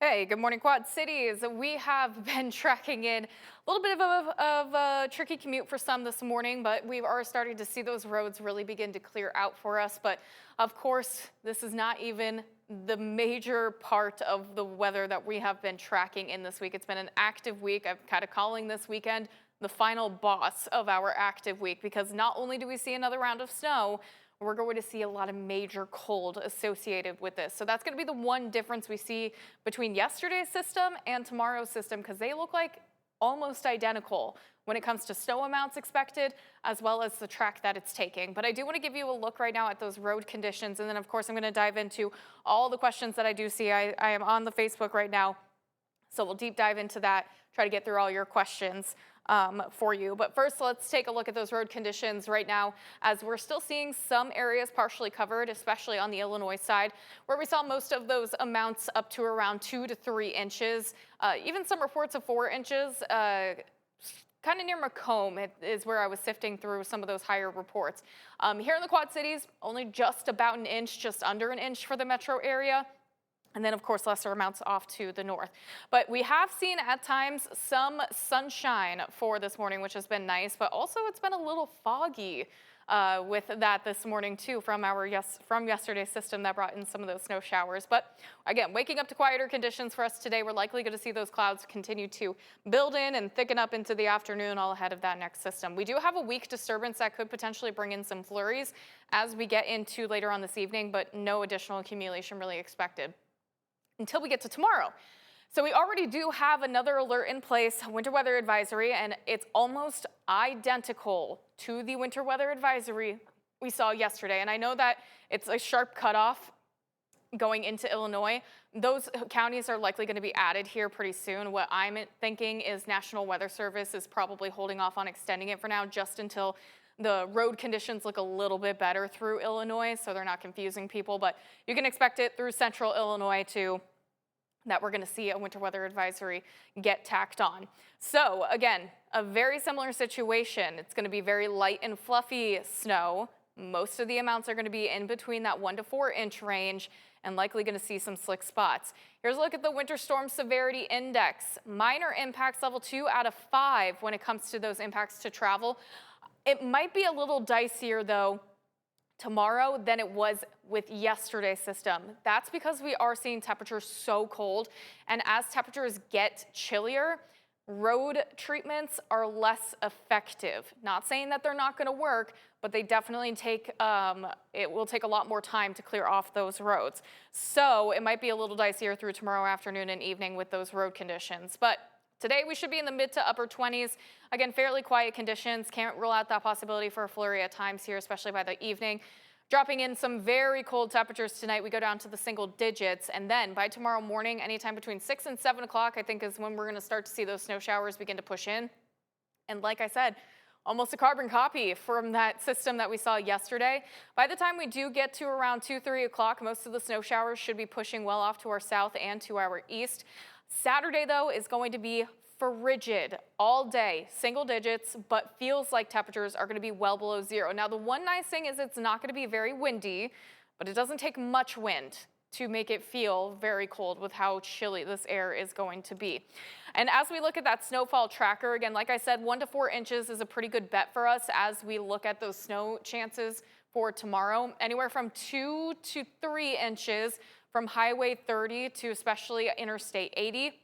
Hey, good morning, Quad Cities. We have been tracking in a little bit of a tricky commute for some this morning, but we are starting to see those roads really begin to clear out for us. But of course, this is not even the major part of the weather that we have been tracking in this week. It's been an active week. I'm kind of calling this weekend the final boss of our active week because not only do we see another round of snow, we're going to see a lot of major cold associated with this. So that's going to be the one difference we see between yesterday's system and tomorrow's system because they look like almost identical when it comes to snow amounts expected as well as the track that it's taking. But I do want to give you a look right now at those road conditions. And then, of course, I'm going to dive into all the questions that I do see. I am on the Facebook right now. So we'll deep dive into that, try to get through all your questions for you. But first, let's take a look at those road conditions right now as we're still seeing some areas partially covered, especially on the Illinois side, where we saw most of those amounts up to around 2 to 3 inches, even some reports of 4 inches. Kind of near Macomb is where I was sifting through some of those higher reports. Here in the Quad Cities, only just about an inch, just under an inch for the metro area. And then, of course, lesser amounts off to the north. But we have seen at times some sunshine for this morning, which has been nice. But also, it's been a little foggy with that this morning, too, from yesterday's system that brought in some of those snow showers. But again, waking up to quieter conditions for us today. We're likely going to see those clouds continue to build in and thicken up into the afternoon, all ahead of that next system. We do have a weak disturbance that could potentially bring in some flurries as we get into later on this evening, but no additional accumulation really expected until we get to tomorrow. So we already do have another alert in place, winter weather advisory, and it's almost identical to the winter weather advisory we saw yesterday. And I know that it's a sharp cutoff going into Illinois. Those counties are likely going to be added here pretty soon. What I'm thinking is National Weather Service is probably holding off on extending it for now just until the road conditions look a little bit better through Illinois, so they're not confusing people. But you can expect it through central Illinois too, that we're going to see a winter weather advisory get tacked on. So again, a very similar situation. It's going to be very light and fluffy snow. Most of the amounts are going to be in between that 1 to 4 inch range and likely going to see some slick spots. Here's a look at the winter storm severity index. Minor impacts level 2 out of 5 when it comes to those impacts to travel. It might be a little dicier, though, tomorrow than it was with yesterday's system. That's because we are seeing temperatures so cold, and as temperatures get chillier, road treatments are less effective. Not saying that they're not going to work, but they definitely it will take a lot more time to clear off those roads. So it might be a little dicier through tomorrow afternoon and evening with those road conditions. But today, we should be in the mid to upper 20s. Again, fairly quiet conditions. Can't rule out that possibility for a flurry at times here, especially by the evening. Dropping in some very cold temperatures tonight. We go down to the single digits. And then by tomorrow morning, anytime between 6 and 7 o'clock, I think is when we're going to start to see those snow showers begin to push in. And like I said, almost a carbon copy from that system that we saw yesterday. By the time we do get to around 2, 3 o'clock, most of the snow showers should be pushing well off to our south and to our east. Saturday, though, is going to be frigid all day, single digits, but feels like temperatures are going to be well below zero. Now, the one nice thing is it's not going to be very windy, but it doesn't take much wind to make it feel very cold with how chilly this air is going to be. And as we look at that snowfall tracker, again, like I said, 1 to 4 inches is a pretty good bet for us as we look at those snow chances for tomorrow. Anywhere from 2 to 3 inches from Highway 30 to especially Interstate 80.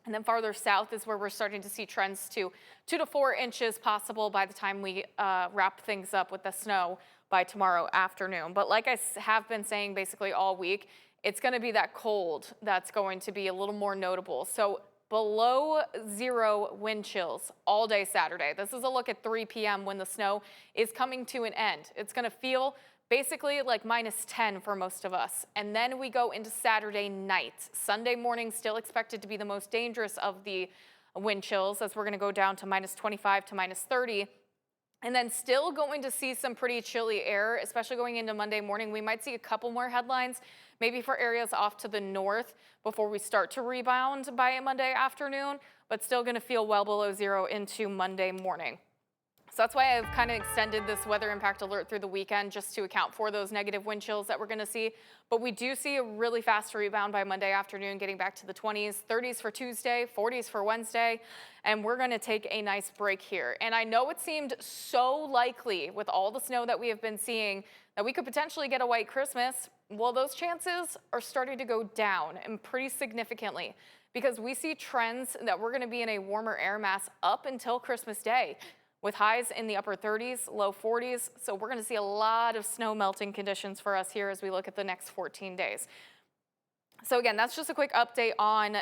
And then farther south is where we're starting to see trends to 2 to 4 inches possible by the time we wrap things up with the snow by tomorrow afternoon. But like I have been saying basically all week, it's going to be that cold that's going to be a little more notable. So below 0 wind chills all day Saturday. This is a look at 3 p.m. when the snow is coming to an end. It's going to feel basically like -10 for most of us. And then we go into Saturday night. Sunday morning still expected to be the most dangerous of the wind chills as we're going to go down to -25 to -30. And then still going to see some pretty chilly air, especially going into Monday morning. We might see a couple more headlines, maybe for areas off to the north before we start to rebound by Monday afternoon, but still going to feel well below zero into Monday morning. So that's why I've kind of extended this weather impact alert through the weekend just to account for those negative wind chills that we're going to see. But we do see a really fast rebound by Monday afternoon, getting back to the 20s, 30s for Tuesday, 40s for Wednesday. And we're going to take a nice break here. And I know it seemed so likely with all the snow that we have been seeing that we could potentially get a white Christmas. Well, those chances are starting to go down, and pretty significantly, because we see trends that we're going to be in a warmer air mass up until Christmas Day, with highs in the upper 30s, low 40s. So we're going to see a lot of snow melting conditions for us here as we look at the next 14 days. So again, that's just a quick update on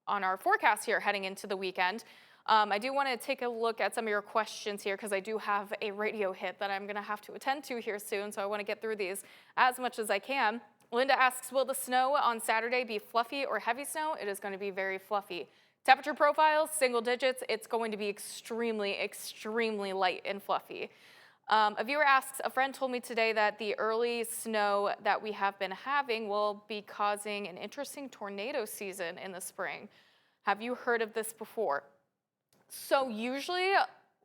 on our forecast here heading into the weekend. I do want to take a look at some of your questions here because I do have a radio hit that I'm going to have to attend to here soon. So I want to get through these as much as I can. Linda asks, will the snow on Saturday be fluffy or heavy snow? It is going to be very fluffy. Temperature profiles, single digits, it's going to be extremely, extremely light and fluffy. A viewer asks, a friend told me today that the early snow that we have been having will be causing an interesting tornado season in the spring. Have you heard of this before? So usually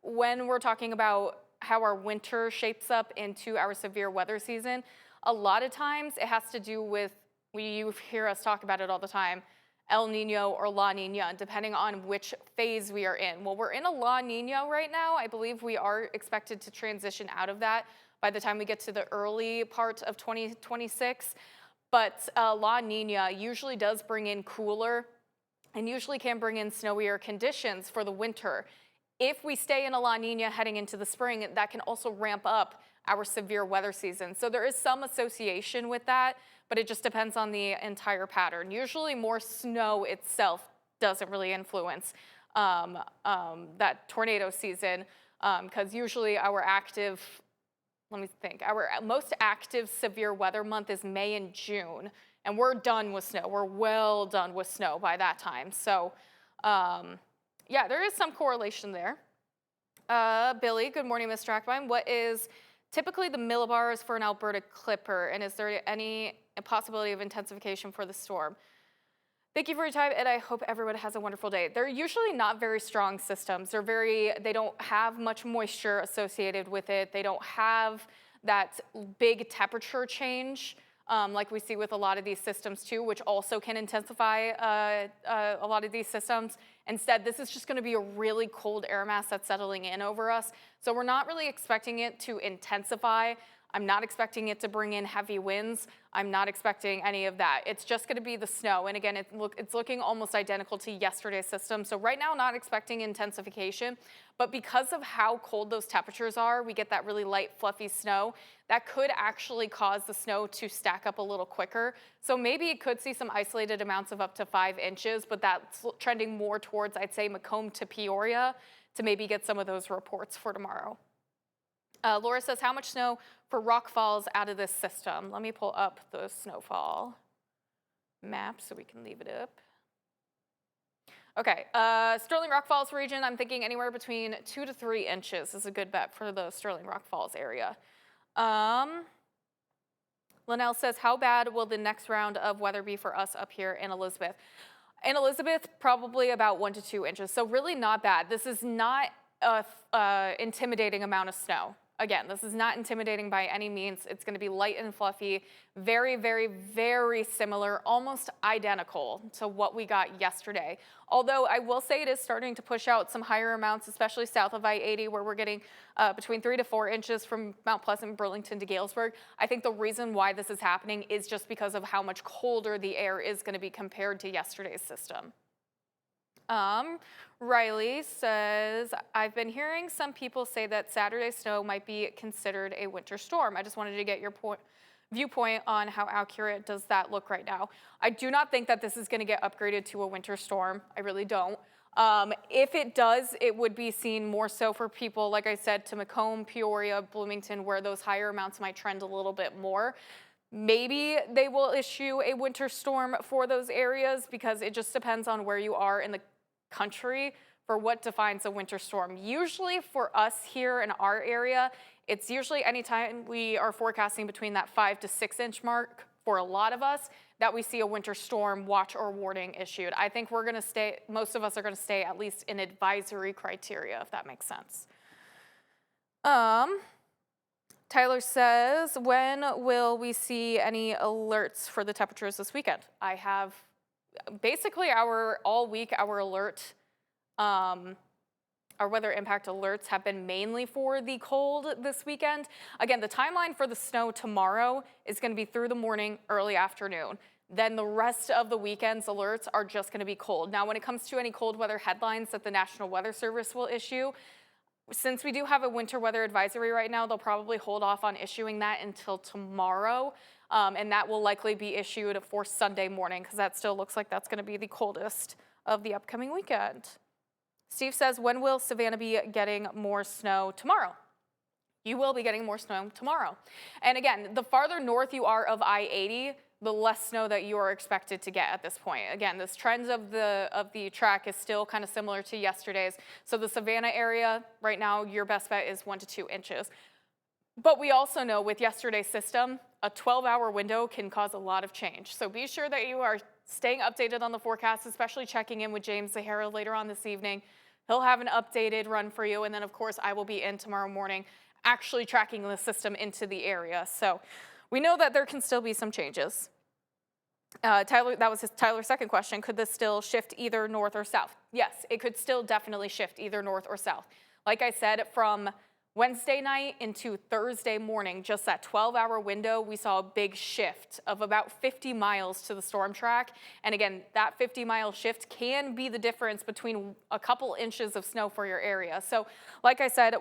when we're talking about how our winter shapes up into our severe weather season, a lot of times it has to do with, you hear us talk about it all the time, El Nino or La Nina, depending on which phase we are in. Well, we're in a La Nina right now. I believe we are expected to transition out of that by the time we get to the early part of 2026. But La Nina usually does bring in cooler and usually can bring in snowier conditions for the winter. If we stay in a La Nina heading into the spring, that can also ramp up our severe weather season. So there is some association with that, but it just depends on the entire pattern. Usually more snow itself doesn't really influence that tornado season, because usually our most active severe weather month is May and June, and we're done with snow. We're well done with snow by that time. So yeah, there is some correlation there. Billy, good morning, Ms. Trackbine. What is typically the millibars for an Alberta clipper, and is there any possibility of intensification for the storm? Thank you for your time, and I hope everyone has a wonderful day. They're usually not very strong systems. They don't have much moisture associated with it. They don't have that big temperature change like we see with a lot of these systems too, which also can intensify a lot of these systems. Instead, this is just going to be a really cold air mass that's settling in over us. So we're not really expecting it to intensify. I'm not expecting it to bring in heavy winds. I'm not expecting any of that. It's just going to be the snow. And again, it's looking almost identical to yesterday's system. So right now, not expecting intensification. But because of how cold those temperatures are, we get that really light, fluffy snow. That could actually cause the snow to stack up a little quicker. So maybe it could see some isolated amounts of up to 5 inches, but that's trending more towards, I'd say, Macomb to Peoria to maybe get some of those reports for tomorrow. Laura says, how much snow for Rock Falls out of this system? Let me pull up the snowfall map so we can leave it up. Okay, Sterling Rock Falls region, I'm thinking anywhere between 2 to 3 inches is a good bet for the Sterling Rock Falls area. Linnell says, how bad will the next round of weather be for us up here in Elizabeth? In Elizabeth, probably about 1 to 2 inches, so really not bad. This is not a intimidating amount of snow. Again, this is not intimidating by any means. It's going to be light and fluffy, very, very, very similar, almost identical to what we got yesterday. Although I will say it is starting to push out some higher amounts, especially south of I-80, where we're getting between 3 to 4 inches from Mount Pleasant, Burlington to Galesburg. I think the reason why this is happening is just because of how much colder the air is going to be compared to yesterday's system. Riley says, I've been hearing some people say that Saturday's snow might be considered a winter storm. I just wanted to get your viewpoint on how accurate does that look right now. I do not think that this is going to get upgraded to a winter storm. I really don't. If it does, it would be seen more so for people, like I said, to Macomb, Peoria, Bloomington, where those higher amounts might trend a little bit more. Maybe they will issue a winter storm for those areas because it just depends on where you are in the country for what defines a winter storm. Usually for us here in our area, it's usually anytime we are forecasting between that 5 to 6 inch mark for a lot of us that we see a winter storm watch or warning issued. I think we're going to stay, most of us are going to stay at least in advisory criteria, if that makes sense. Tyler says, when will we see any alerts for the temperatures this weekend? I have basically all week our alert, our weather impact alerts have been mainly for the cold this weekend. Again, the timeline for the snow tomorrow is going to be through the morning, early afternoon. Then the rest of the weekend's alerts are just going to be cold. Now, when it comes to any cold weather headlines that the National Weather Service will issue, since we do have a winter weather advisory right now, they'll probably hold off on issuing that until tomorrow. And that will likely be issued for Sunday morning because that still looks like that's going to be the coldest of the upcoming weekend. Steve says, when will Savannah be getting more snow? Tomorrow. You will be getting more snow tomorrow. And again, the farther north you are of I-80, the less snow that you are expected to get at this point. Again, this trend of the track is still kind of similar to yesterday's. So the Savannah area, right now, your best bet is 1 to 2 inches. But we also know with yesterday's system, a 12-hour window can cause a lot of change. So be sure that you are staying updated on the forecast, especially checking in with James Zahara later on this evening. He'll have an updated run for you. And then, of course, I will be in tomorrow morning actually tracking the system into the area. So we know that there can still be some changes. Tyler, that was Tyler's second question. Could this still shift either north or south? Yes, it could still definitely shift either north or south. Like I said, from Wednesday night into Thursday morning, just that 12-hour window, we saw a big shift of about 50 miles to the storm track. And again, that 50-mile shift can be the difference between a couple inches of snow for your area. So like I said,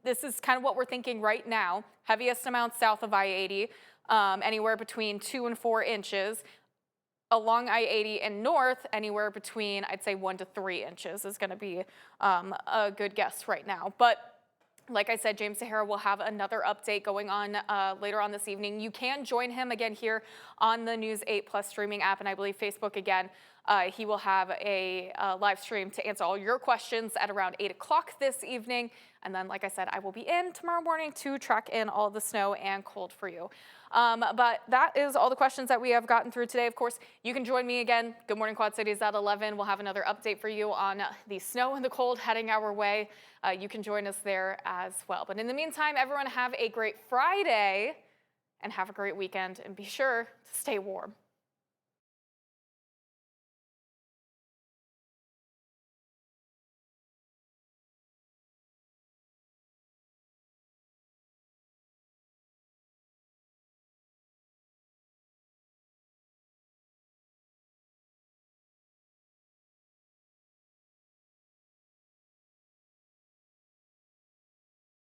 this is kind of what we're thinking right now. Heaviest amounts south of I-80, anywhere between 2 and 4 inches. Along I-80 and north, anywhere between, I'd say, 1 to 3 inches is going to be a good guess right now. But like I said, James Zahara will have another update going on later on this evening. You can join him again here on the News 8 Plus streaming app, and I believe Facebook again. He will have a live stream to answer all your questions at around 8 o'clock this evening. And then, like I said, I will be in tomorrow morning to track in all the snow and cold for you. But that is all the questions that we have gotten through today. Of course, you can join me again. Good Morning Quad Cities at 11. We'll have another update for you on the snow and the cold heading our way. You can join us there as well. But in the meantime, everyone have a great Friday and have a great weekend. And be sure to stay warm.